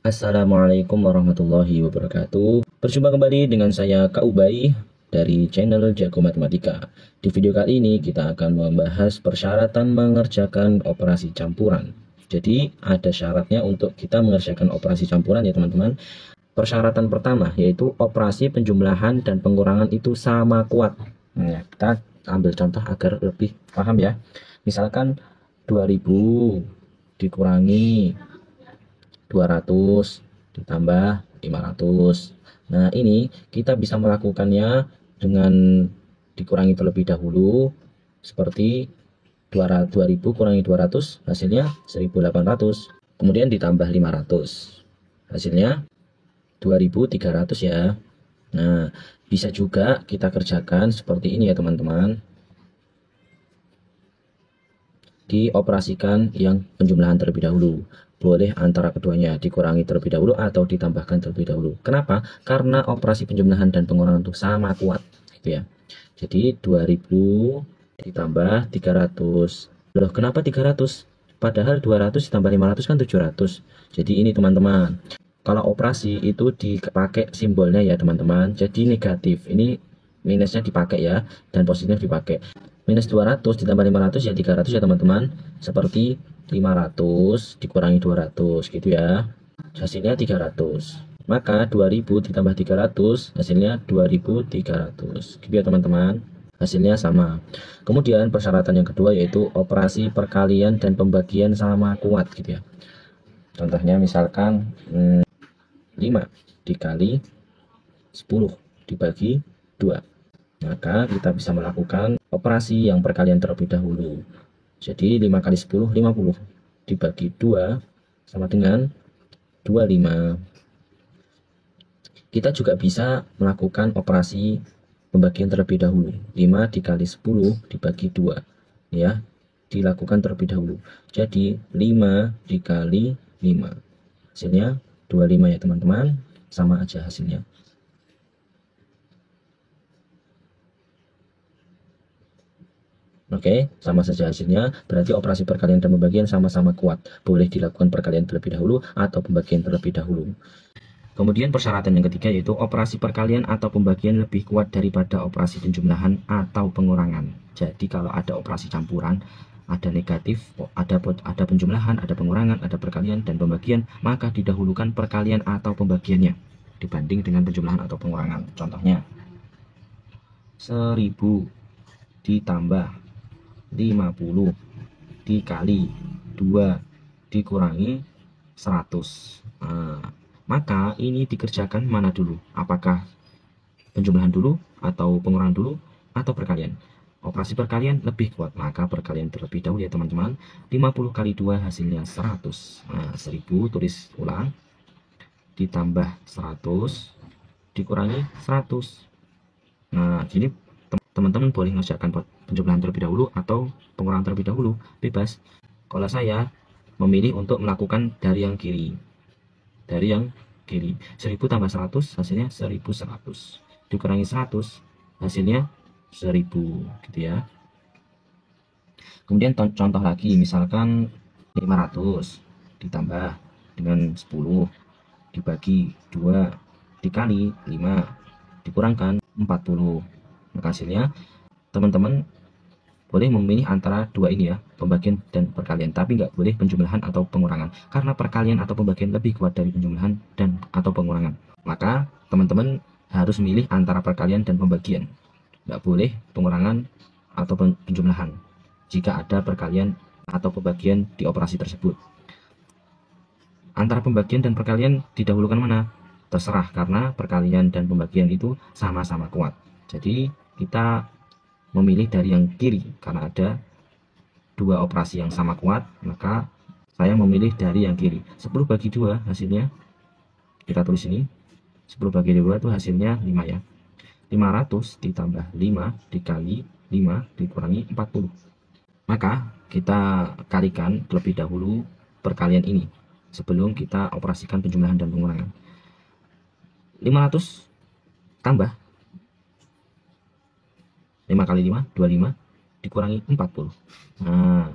Assalamualaikum warahmatullahi wabarakatuh. Berjumpa kembali dengan saya Kak Ubay dari channel Jago Matematika. Di video kali ini kita akan membahas persyaratan mengerjakan operasi campuran. Jadi ada syaratnya untuk kita mengerjakan operasi campuran ya teman-teman. Persyaratan pertama yaitu operasi penjumlahan dan pengurangan itu sama kuat. Nah, kita ambil contoh agar lebih paham ya. Misalkan 2000 dikurangi 200 ditambah 500. Nah, ini kita bisa melakukannya dengan dikurangi terlebih dahulu seperti 2000 kurangi 200 hasilnya 1800. Kemudian ditambah 500. Hasilnya 2300 ya. Nah, bisa juga kita kerjakan seperti ini ya teman-teman. Dioperasikan yang penjumlahan terlebih dahulu. Boleh antara keduanya dikurangi terlebih dahulu atau ditambahkan terlebih dahulu. Kenapa? Karena operasi penjumlahan dan pengurangan itu sama kuat, gitu ya. Jadi 2000 ditambah 300. Loh, kenapa 300? Padahal 200 ditambah 500 kan 700. Jadi ini teman-teman, kalau operasi itu dipakai simbolnya ya teman-teman. Jadi negatif. Ini minusnya dipakai ya, dan positif dipakai. Minus 200 ditambah 500 ya 300 ya teman-teman. Seperti 500 dikurangi 200 gitu ya. Hasilnya 300. Maka 2000 ditambah 300 hasilnya 2300. Gitu ya teman-teman. Hasilnya sama. Kemudian persyaratan yang kedua yaitu operasi perkalian dan pembagian sama kuat gitu ya. Contohnya misalkan 5 dikali 10 dibagi 2. Maka kita bisa melakukan operasi yang perkalian terlebih dahulu. Jadi 5 kali 10, 50. Dibagi 2 sama dengan 25. Kita juga bisa melakukan operasi pembagian terlebih dahulu. 5 dikali 10 dibagi 2. Ya, dilakukan terlebih dahulu. Jadi 5 dikali 5. Hasilnya 25 ya teman-teman. Sama aja hasilnya. Oke, sama saja hasilnya. Berarti operasi perkalian dan pembagian sama-sama kuat. Boleh dilakukan perkalian terlebih dahulu atau pembagian terlebih dahulu. Kemudian persyaratan yang ketiga yaitu operasi perkalian atau pembagian lebih kuat daripada operasi penjumlahan atau pengurangan. Jadi kalau ada operasi campuran, ada negatif, ada penjumlahan, ada pengurangan, ada perkalian dan pembagian, maka didahulukan perkalian atau pembagiannya dibanding dengan penjumlahan atau pengurangan. Contohnya 1000 ditambah 50 dikali 2 dikurangi 100. Nah, maka ini dikerjakan mana dulu? Apakah penjumlahan dulu atau pengurangan dulu atau perkalian? Operasi perkalian lebih kuat, maka perkalian terlebih dahulu ya teman-teman. 50 kali 2 hasilnya 100. Nah, 1000 tulis ulang ditambah 100 dikurangi 100. Nah, jadi teman-teman boleh mengerjakan penjumlahan terlebih dahulu atau pengurangan terlebih dahulu, bebas. Kalau saya memilih untuk melakukan dari yang kiri. 1000 tambah 100 hasilnya 1100. Dikurangi 100 hasilnya 1000 gitu ya. Kemudian contoh lagi, misalkan 500 ditambah dengan 10 dibagi 2 dikali 5 dikurangkan 40. Maka hasilnya teman-teman boleh memilih antara dua ini ya, pembagian dan perkalian, tapi nggak boleh penjumlahan atau pengurangan, karena perkalian atau pembagian lebih kuat dari penjumlahan dan atau pengurangan. Maka teman-teman harus memilih antara perkalian dan pembagian, nggak boleh pengurangan atau penjumlahan jika ada perkalian atau pembagian di operasi tersebut. Antara pembagian dan perkalian didahulukan mana? Terserah, karena perkalian dan pembagian itu sama-sama kuat. Jadi kita memilih dari yang kiri karena ada dua operasi yang sama kuat, maka saya memilih dari yang kiri. 10 bagi 2 hasilnya, kita tulis ini, 10 bagi 2 itu hasilnya 5 ya. 500 ditambah 5 dikali 5 dikurangi 40. Maka kita kalikan terlebih dahulu perkalian ini sebelum kita operasikan penjumlahan dan pengurangan. 500 tambah 5 kali 5, 25 dikurangi 40. Nah,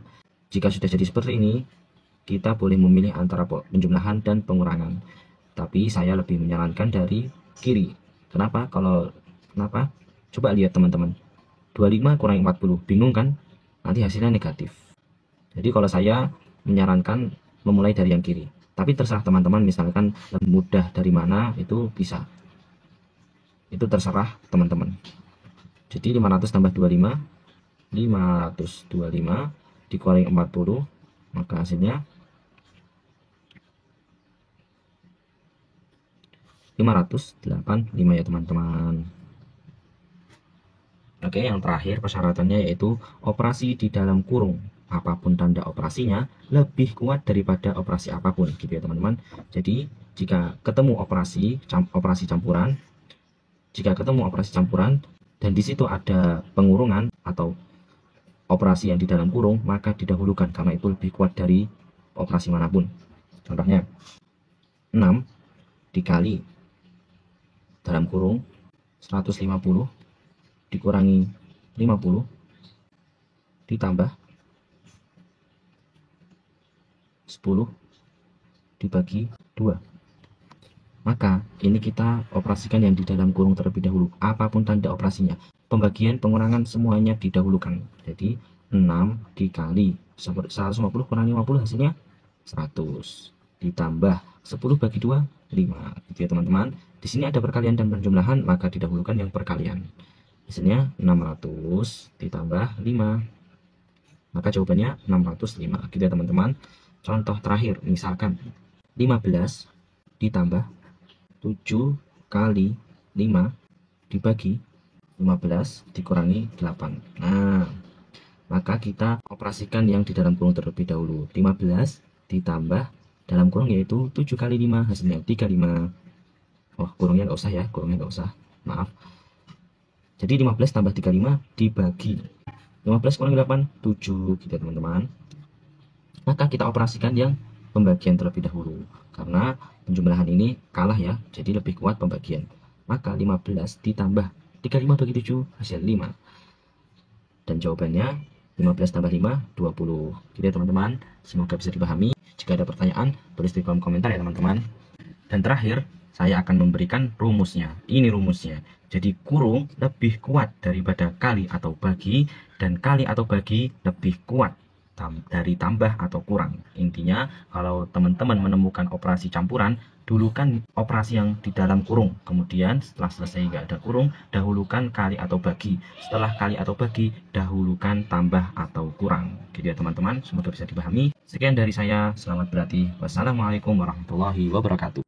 jika sudah jadi seperti ini, kita boleh memilih antara penjumlahan dan pengurangan. Tapi saya lebih menyarankan dari kiri. Kenapa? Kenapa? Coba lihat teman-teman. 25 kurangi 40. Bingung kan? Nanti hasilnya negatif. Jadi kalau saya menyarankan memulai dari yang kiri. Tapi terserah teman-teman, misalkan lebih mudah dari mana itu bisa. Itu terserah teman-teman. Jadi 500 tambah 25, 525 dikurangi 40, maka hasilnya 585 ya teman-teman. Oke, yang terakhir persyaratannya yaitu operasi di dalam kurung. Apapun tanda operasinya lebih kuat daripada operasi apapun, gitu ya teman-teman. Jadi jika ketemu operasi campuran, dan di situ ada pengurungan atau operasi yang di dalam kurung, maka didahulukan karena itu lebih kuat dari operasi manapun. Contohnya 6 dikali dalam kurung 150 dikurangi 50 ditambah 10 dibagi 2. Maka ini kita operasikan yang di dalam kurung terlebih dahulu, apapun tanda operasinya. Pembagian pengurangan semuanya didahulukan. Jadi 6 dikali 150 kurangi 50 hasilnya 100 ditambah 10 bagi 2 5. Gitu ya teman-teman. Di sini ada perkalian dan penjumlahan, maka didahulukan yang perkalian. Hasilnya 600 ditambah 5. Maka jawabannya 605. Gitu ya teman-teman. Contoh terakhir, misalkan 15 ditambah 7 kali 5 dibagi 15 dikurangi 8. Nah, maka kita operasikan yang di dalam kurung terlebih dahulu. 15 ditambah dalam kurung yaitu 7 kali 5 hasilnya 35. Oh, kurungnya nggak usah ya, maaf. Jadi 15 tambah 35 dibagi 15 kurangi 8, 7 gitu ya teman-teman. Maka kita operasikan yang pembagian terlebih dahulu. Karena penjumlahan ini kalah ya, jadi lebih kuat pembagian. Maka 15 ditambah 35 bagi 7 hasil 5. Dan jawabannya 15 tambah 5, 20. Gitu ya teman-teman. Semoga bisa dipahami. Jika ada pertanyaan, tulis di kolom komentar ya teman-teman. Dan terakhir, saya akan memberikan rumusnya. Ini rumusnya. Jadi kurung lebih kuat daripada kali atau bagi, dan kali atau bagi lebih kuat dari tambah atau kurang. Intinya kalau teman-teman menemukan operasi campuran, dulukan operasi yang di dalam kurung, kemudian setelah selesai nggak ada kurung, dahulukan kali atau bagi, setelah kali atau bagi, dahulukan tambah atau kurang. Gitu ya teman-teman, semoga bisa dipahami. Sekian dari saya, selamat berarti. Wassalamualaikum warahmatullahi wabarakatuh.